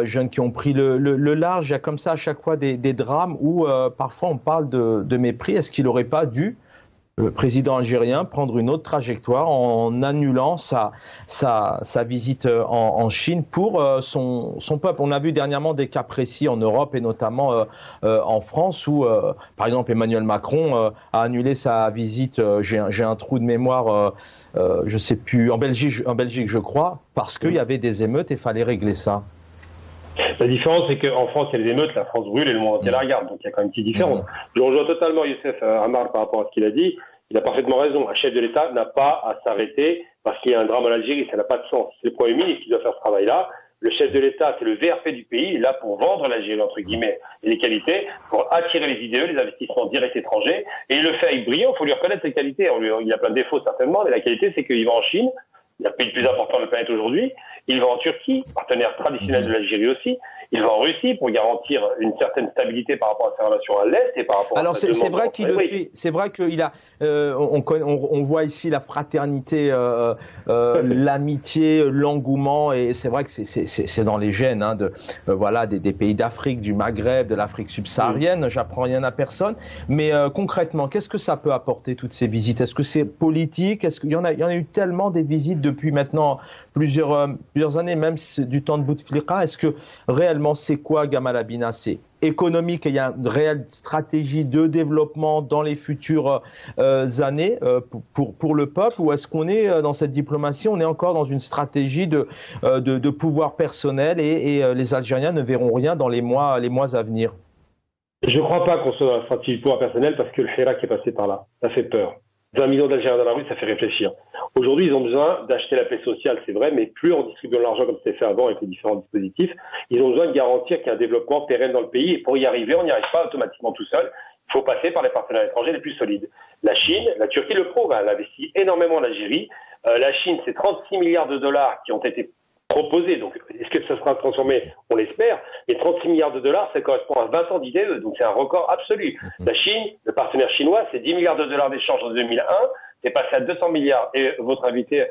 jeunes qui ont pris le large. Il y a comme ça à chaque fois des drames où parfois on parle de mépris. Est-ce qu'il n'aurait pas dû, le président algérien, prendre une autre trajectoire en annulant sa visite en Chine pour son peuple? On a vu dernièrement des cas précis en Europe et notamment en France où, par exemple, Emmanuel Macron a annulé sa visite, j'ai un trou de mémoire, je sais plus, en Belgique je crois, parce qu'il y avait des émeutes et il fallait régler ça. La différence, c'est qu'en France, il y a des émeutes, la France brûle et le monde entier la regarde. Donc, il y a quand même une petite différence. Je rejoins totalement Youssef Ammar par rapport à ce qu'il a dit. Il a parfaitement raison. Un chef de l'État n'a pas à s'arrêter parce qu'il y a un drame en Algérie. Ça n'a pas de sens. C'est le Premier ministre qui doit faire ce travail-là. Le chef de l'État, c'est le VRP du pays. Il est là pour vendre l'Algérie, entre guillemets, et les qualités, pour attirer les idées, les investissements directs étrangers. Et il le fait avec brio. Il faut lui reconnaître ses qualités. Il a plein de défauts, certainement, mais la qualité, c'est qu'il va en Chine. Il y a le pays le plus important de la planète aujourd'hui. Il va en Turquie, partenaire traditionnel de l'Algérie aussi. Il va en Russie pour garantir une certaine stabilité par rapport à ses relations à l'Est et par rapport alors à sa demande. c'est vrai qu'il le fait. C'est vrai qu'il a. On voit ici la fraternité, l'amitié, l'engouement, et c'est vrai que c'est dans les gènes voilà des pays d'Afrique, du Maghreb, de l'Afrique subsaharienne. J'apprends rien à personne. Mais concrètement, qu'est-ce que ça peut apporter toutes ces visites? Est-ce que c'est politique? Est-ce qu'il y en a eu tellement des visites depuis maintenant plusieurs années, même du temps de Bouteflika? Est-ce que réellement c'est quoi Gamal Abina? C'est économique et il y a une réelle stratégie de développement dans les futures années pour le peuple, ou est-ce qu'on est dans cette diplomatie, on est encore dans une stratégie de pouvoir personnel et les Algériens ne verront rien dans les mois à venir? Je ne crois pas qu'on soit dans la stratégie de pouvoir personnel parce que le Hirak est passé par là. Ça fait peur. 20 millions d'Algériens dans la rue, ça fait réfléchir. Aujourd'hui, ils ont besoin d'acheter la paix sociale, c'est vrai, mais plus en distribuant l'argent comme c'était fait avant avec les différents dispositifs, ils ont besoin de garantir qu'il y a un développement pérenne dans le pays. Et pour y arriver, on n'y arrive pas automatiquement tout seul. Il faut passer par les partenaires étrangers les plus solides. La Chine, la Turquie le prouve, elle investit énormément en Algérie. La Chine, c'est 36 milliards de dollars qui ont été proposés. Donc, est-ce que ça sera transformé? On l'espère. Mais 36 milliards de dollars, ça correspond à 20 ans d'IDE. Donc, c'est un record absolu. La Chine, le partenaire chinois, c'est 10 milliards de dollars d'échange en 2001. C'est passé à 200 milliards. Et votre invité,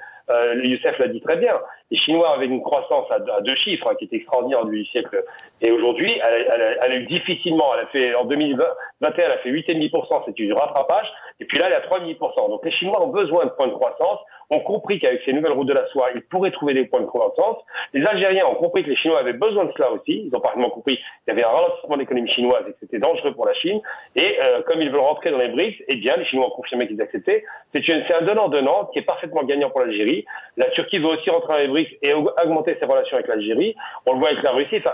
Youssef l'a dit très bien. Les Chinois avaient une croissance à 2 chiffres qui était extraordinaire au début du siècle. Et aujourd'hui, elle a eu difficilement, en 2021, elle a fait 8,5%, c'était du rattrapage. Et puis là, elle est à 3,5%. Donc les Chinois ont besoin de points de croissance, ont compris qu'avec ces nouvelles routes de la soie, ils pourraient trouver des points de croissance. Les Algériens ont compris que les Chinois avaient besoin de cela aussi. Ils ont parfaitement compris qu'il y avait un ralentissement de l'économie chinoise et que c'était dangereux pour la Chine. Et comme ils veulent rentrer dans les BRICS, eh bien, les Chinois ont confirmé qu'ils acceptaient. C'est un donnant-donnant qui est parfaitement gagnant pour l'Algérie. La Turquie veut aussi rentrer dans les BRICS et augmenter ses relations avec l'Algérie. On le voit avec la Russie. Enfin,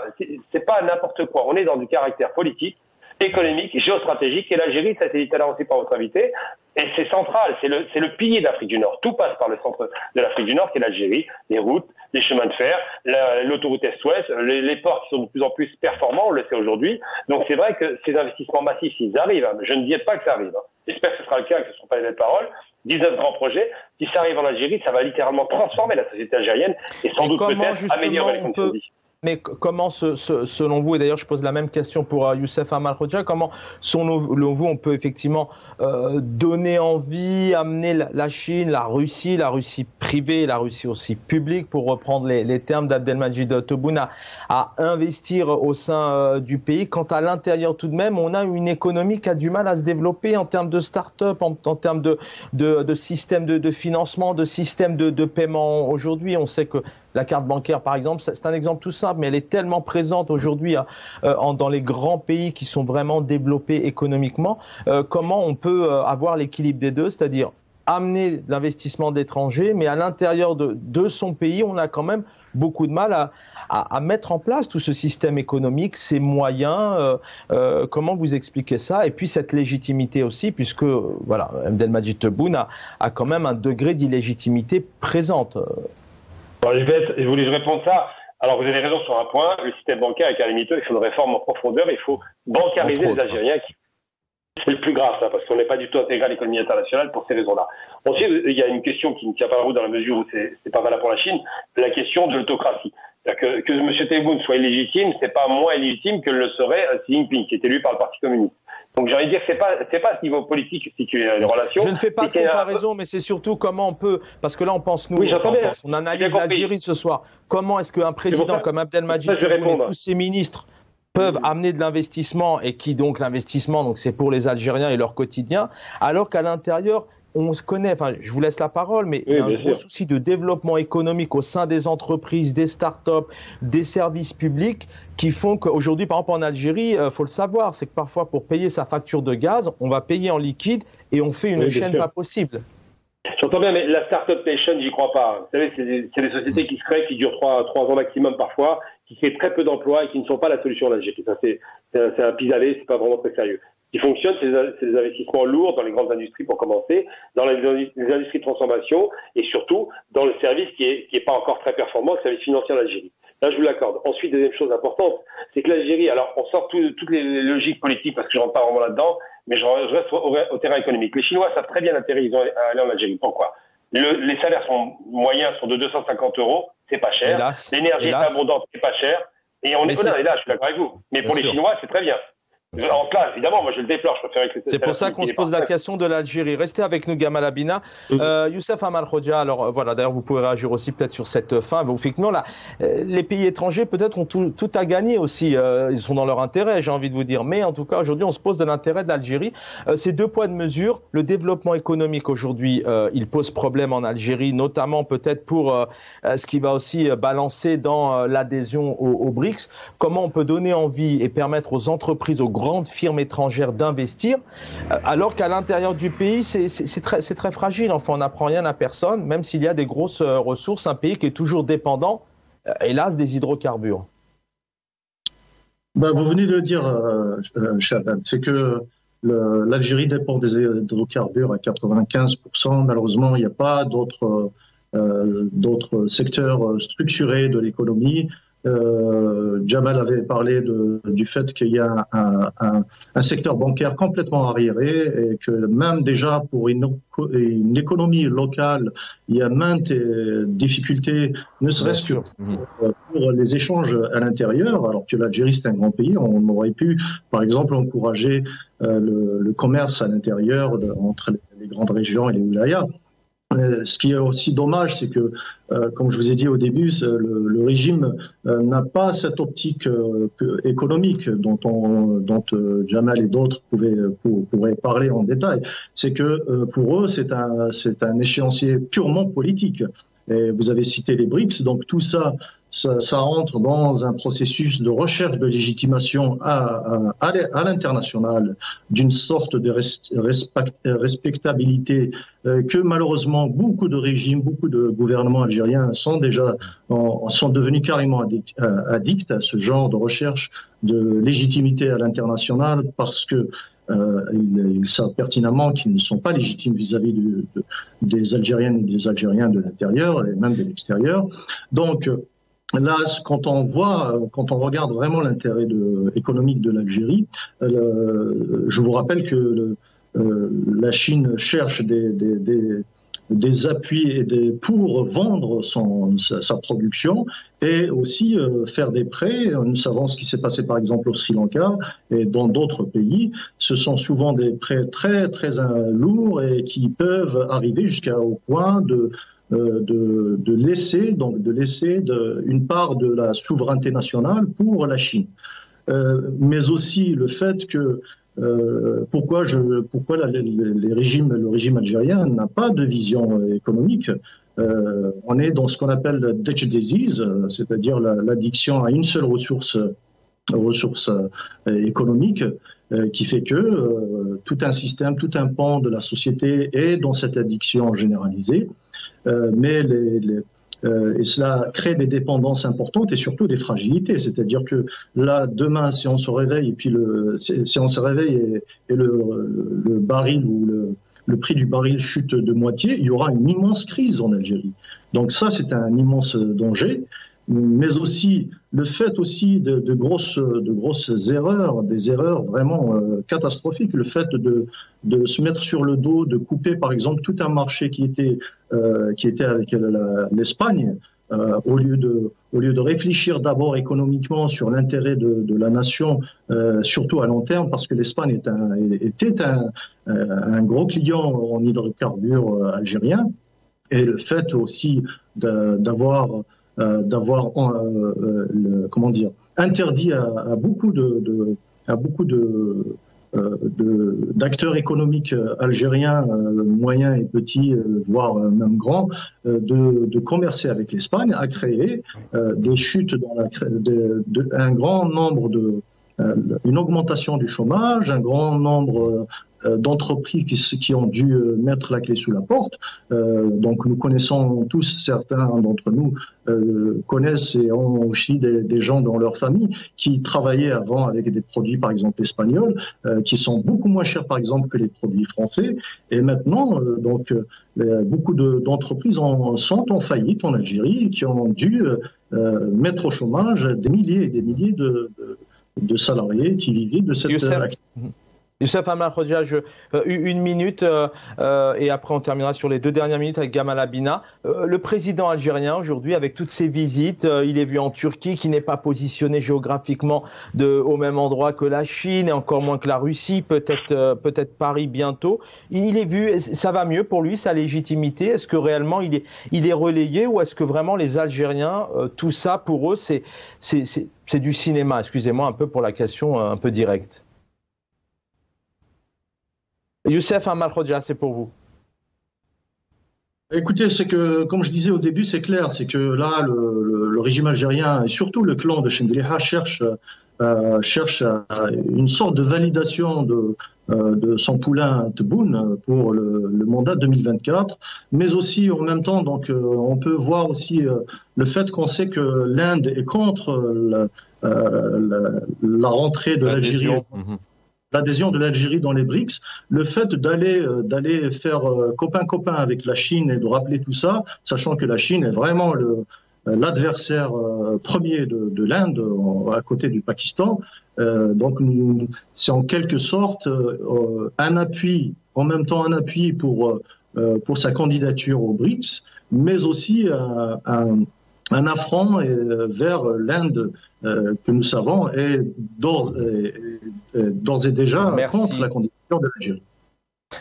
c'est pas n'importe quoi. On est dans du caractère politique, économique, géostratégique. Et l'Algérie, ça a été dit tout à l'heure aussi par votre invité. Et c'est central. C'est le pilier d'Afrique du Nord. Tout passe par le centre de l'Afrique du Nord, qui est l'Algérie. Les routes, les chemins de fer, l'autoroute Est-Ouest, les ports qui sont de plus en plus performants, on le sait aujourd'hui. Donc c'est vrai que ces investissements massifs, s'ils arrivent, je ne dis pas que ça arrive. J'espère que ce sera le cas, que ce ne seront pas les mêmes paroles. 19 grands projets. Si ça arrive en Algérie, ça va littéralement transformer la société algérienne et sans doute peut-être améliorer les conditions de vie. Mais comment, selon vous, et d'ailleurs je pose la même question pour Youssef Amal Khodja, comment, selon vous, on peut effectivement donner envie, amener la Chine, la Russie privée, la Russie aussi publique, pour reprendre les termes d'Abdelmajid Tebboune, à investir au sein du pays, quand à l'intérieur tout de même, on a une économie qui a du mal à se développer en termes de start-up, en termes de système de financement, de système de paiement. Aujourd'hui, on sait que la carte bancaire, par exemple, c'est un exemple tout simple, mais elle est tellement présente aujourd'hui dans les grands pays qui sont vraiment développés économiquement. Comment on peut avoir l'équilibre des deux, c'est-à-dire amener l'investissement d'étrangers, mais à l'intérieur de son pays, on a quand même beaucoup de mal à mettre en place tout ce système économique, ces moyens. Comment vous expliquez ça? Et puis cette légitimité aussi, puisque voilà, Abdelmajid Tebboune a quand même un degré d'illégitimité présente. Je voulais répondre ça. Alors, vous avez raison sur un point. Le système bancaire est calamiteux. Il faut une réforme en profondeur. Il faut bancariser les Algériens. C'est le plus grave, ça, parce qu'on n'est pas du tout intégré à l'économie internationale pour ces raisons-là. Ensuite, il y a une question qui ne tient pas la route dans la mesure où c'est pas valable pour la Chine, la question de l'autocratie. Que M. Tebboune soit illégitime, c'est pas moins illégitime que le serait Xi Jinping, qui est élu par le Parti communiste. Donc j'ai envie de dire que c'est pas à ce niveau politique si tu es les relations. Je ne fais pas de comparaison, mais c'est surtout comment on peut, parce que là on pense on analyse l'Algérie ce soir. Comment est-ce qu'un président comme Abdelmajid Tebboune et tous ses ministres peuvent amener de l'investissement, et qui donc l'investissement, donc c'est pour les Algériens et leur quotidien, alors qu'à l'intérieur on se connaît, enfin je vous laisse la parole, mais il y a un gros souci de développement économique au sein des entreprises, des start-up, des services publics, qui font qu'aujourd'hui, par exemple en Algérie, faut le savoir, c'est que parfois pour payer sa facture de gaz, on va payer en liquide et on fait une chaîne pas possible. J'entends bien, mais la Startup Nation, j'y crois pas. Vous savez, c'est des sociétés qui se créent, qui durent 3 ans maximum parfois, qui créent très peu d'emplois et qui ne sont pas la solution en Algérie. Ça, c'est un pis-aller, c'est pas vraiment très sérieux. Ce qui fonctionne, c'est des investissements lourds dans les grandes industries pour commencer, dans les industries de transformation et surtout dans le service qui est pas encore très performant, le service financier en Algérie. Là, je vous l'accorde. Ensuite, deuxième chose importante, c'est que l'Algérie, alors on sort toutes les logiques politiques parce que je rentre pas vraiment là-dedans, mais je reste au terrain économique. Les Chinois savent très bien l'intérêt qu'ils ont à aller en Algérie. Pourquoi? Les salaires moyens sont de 250 €, c'est pas cher. L'énergie est abondante, c'est pas cher. Et on est là, je suis d'accord avec vous. Mais pour les Chinois, c'est très bien. En classe, évidemment, moi je le déplore. Je préfère que c'est pour ça qu'on se pose la question de l'Algérie. Restez avec nous, Gamal Abina. Youssef Amal Khodia, alors voilà, d'ailleurs, vous pouvez réagir aussi peut-être sur cette fin. Effectivement, là, les pays étrangers peut-être ont tout à gagner aussi. Ils sont dans leur intérêt, j'ai envie de vous dire. Mais en tout cas, aujourd'hui, on se pose de l'intérêt de l'Algérie. Ces deux poids de mesure, le développement économique aujourd'hui, il pose problème en Algérie, notamment peut-être pour ce qui va aussi balancer dans l'adhésion aux BRICS. Comment on peut donner envie et permettre aux entreprises, aux grandes firmes étrangères d'investir, alors qu'à l'intérieur du pays, c'est très fragile. Enfin, on n'apprend rien à personne, même s'il y a des grosses ressources, un pays qui est toujours dépendant, hélas, des hydrocarbures. Vous venez de le dire, Chaban, c'est que l'Algérie dépend des hydrocarbures à 95%. Malheureusement, il n'y a pas d'autres secteurs structurés de l'économie. Jamal avait parlé du fait qu'il y a un secteur bancaire complètement arriéré et que même déjà pour une économie locale, il y a maintes difficultés, ne serait-ce que pour les échanges à l'intérieur, alors que l'Algérie c'est un grand pays, on aurait pu par exemple encourager le commerce à l'intérieur entre les grandes régions et les wilayas. Ce qui est aussi dommage, c'est que, comme je vous ai dit au début, le régime n'a pas cette optique économique dont Jamal et d'autres pourraient parler en détail. C'est que pour eux, c'est un échéancier purement politique. Et vous avez cité les BRICS, donc tout ça entre dans un processus de recherche de légitimation à l'international, d'une sorte de respectabilité que malheureusement beaucoup de régimes, beaucoup de gouvernements algériens sont devenus carrément addicts à ce genre de recherche de légitimité à l'international parce que ils savent pertinemment qu'ils ne sont pas légitimes vis-à-vis des Algériennes et des Algériens de l'intérieur et même de l'extérieur. Donc là, quand on regarde vraiment l'intérêt économique de l'Algérie, je vous rappelle que la Chine cherche des appuis pour vendre sa production et aussi faire des prêts. Nous savons ce qui s'est passé par exemple au Sri Lanka et dans d'autres pays. Ce sont souvent des prêts très très lourds et qui peuvent arriver jusqu'au point de laisser une part de la souveraineté nationale pour la Chine. Mais aussi le fait que pourquoi le régime algérien n'a pas de vision économique. On est dans ce qu'on appelle le Dutch disease, c'est-à-dire l'addiction à une seule ressource économique, qui fait que tout un système, tout un pan de la société est dans cette addiction généralisée. Et cela crée des dépendances importantes et surtout des fragilités. C'est-à-dire que là, demain, si on se réveille et le baril ou le prix du baril chute de moitié, il y aura une immense crise en Algérie. Donc ça, c'est un immense danger. Mais aussi le fait aussi de grosses erreurs, des erreurs vraiment catastrophiques, le fait de se mettre sur le dos, de couper par exemple tout un marché qui était avec l'Espagne, au lieu de réfléchir d'abord économiquement sur l'intérêt de la nation, surtout à long terme, parce que l'Espagne était un gros client en hydrocarbures algériens, et le fait aussi d'avoir interdit à beaucoup d'acteurs économiques algériens, moyens et petits, voire même grands, de commercer avec l'Espagne, a créé des chutes un grand nombre une augmentation du chômage, un grand nombre d'entreprises qui ont dû mettre la clé sous la porte. Donc nous connaissons tous, certains d'entre nous connaissent et ont aussi des gens dans leur famille qui travaillaient avant avec des produits par exemple espagnols qui sont beaucoup moins chers par exemple que les produits français, et maintenant beaucoup d'entreprises sont en faillite en Algérie, qui ont dû mettre au chômage des milliers et des milliers de salariés qui vivaient de cette activité. Youssef Amal Khodja, une minute et après on terminera sur les 2 dernières minutes avec Gamal Abina. Le président algérien aujourd'hui, avec toutes ses visites, il est vu en Turquie, qui n'est pas positionné géographiquement au même endroit que la Chine et encore moins que la Russie, peut-être Paris bientôt. Il est vu, ça va mieux pour lui, sa légitimité. Est-ce que réellement il est relayé ou est-ce que vraiment les Algériens, tout ça pour eux, c'est du cinéma? Excusez-moi un peu pour la question un peu directe. Youssef Amal Khodja, c'est pour vous. Écoutez, c'est que, comme je disais au début, c'est clair, c'est que là, le régime algérien et surtout le clan de Chendiliha cherche une sorte de validation de son poulain Tebboune pour le mandat 2024, mais aussi en même temps, donc on peut voir aussi le fait qu'on sait que l'Inde est contre la rentrée de l'Algérie. L'adhésion de l'Algérie dans les BRICS, le fait d'aller faire copain-copain avec la Chine et de rappeler tout ça, sachant que la Chine est vraiment l'adversaire premier de l'Inde à côté du Pakistan. Donc c'est en quelque sorte un appui, en même temps un appui pour sa candidature aux BRICS, mais aussi un affront vers l'Inde que nous savons est d'ores et déjà contre la candidature de l'Algérie.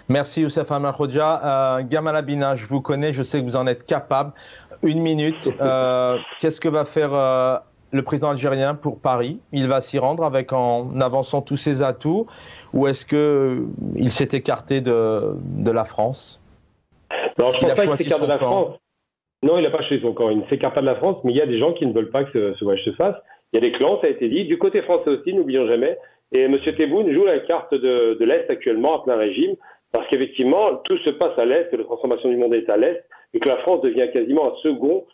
Merci Youssef Amal Khodja. Gamal Abina, je vous connais, je sais que vous en êtes capable. Une minute, qu'est-ce que va faire le président algérien pour Paris? Il va s'y rendre en avançant tous ses atouts ou est-ce qu'il s'est écarté de la France? Non, je ne pense pas qu'il s'écarte de la France. Non, il n'a pas choisi son camp. Il ne s'écarte pas de la France, mais il y a des gens qui ne veulent pas que ce voyage se fasse. Il y a des clans, ça a été dit. Du côté français aussi, n'oublions jamais. Et M. Tebboune joue la carte de l'Est actuellement à plein régime, parce qu'effectivement, tout se passe à l'Est, et la transformation du monde est à l'Est, et que la France devient quasiment un second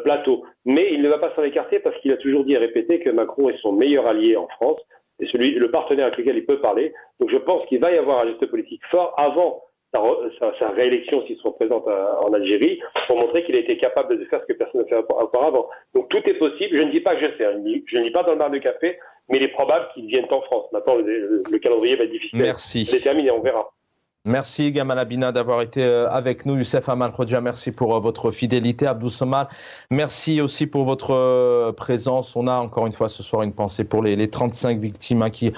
plateau. Mais il ne va pas s'en écarter parce qu'il a toujours dit et répété que Macron est son meilleur allié en France, et le partenaire avec lequel il peut parler. Donc je pense qu'il va y avoir un geste politique fort avant sa réélection s'il se représente en Algérie, pour montrer qu'il a été capable de faire ce que personne n'a fait auparavant. Donc tout est possible, je ne dis pas que je sais, je ne dis pas dans le bar de café, mais il est probable qu'ils viennent en France. Maintenant, le calendrier va être difficile à déterminer, on verra. Merci Gamal Abina d'avoir été avec nous. Youssef Amal Khodja, merci pour votre fidélité. Abdou Somar, merci aussi pour votre présence. On a encore une fois ce soir une pensée pour les 35 victimes qui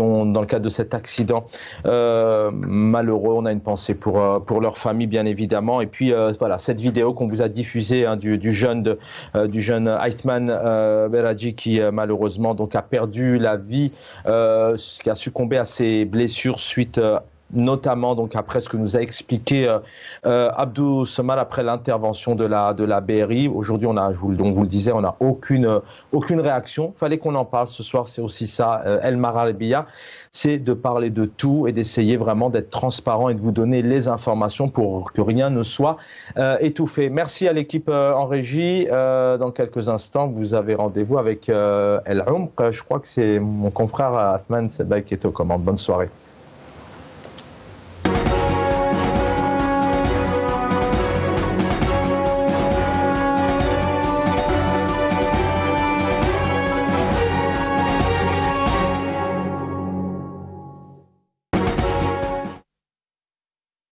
ont, dans le cadre de cet accident malheureux, on a une pensée pour leur famille bien évidemment. Et puis voilà, cette vidéo qu'on vous a diffusée du jeune Aithman Beradji qui malheureusement donc a perdu la vie, qui a succombé à ses blessures suite notamment donc après ce que nous a expliqué Abdou Somar après l'intervention de la BRI. Aujourd'hui, on vous le disait, on n'a aucune réaction. Fallait qu'on en parle ce soir. C'est aussi ça, El Mara Al-Biya, c'est de parler de tout et d'essayer vraiment d'être transparent et de vous donner les informations pour que rien ne soit étouffé. Merci à l'équipe en régie. Dans quelques instants, vous avez rendez-vous avec El Umq. Je crois que c'est mon confrère Athman Sebag qui est aux commandes. Bonne soirée.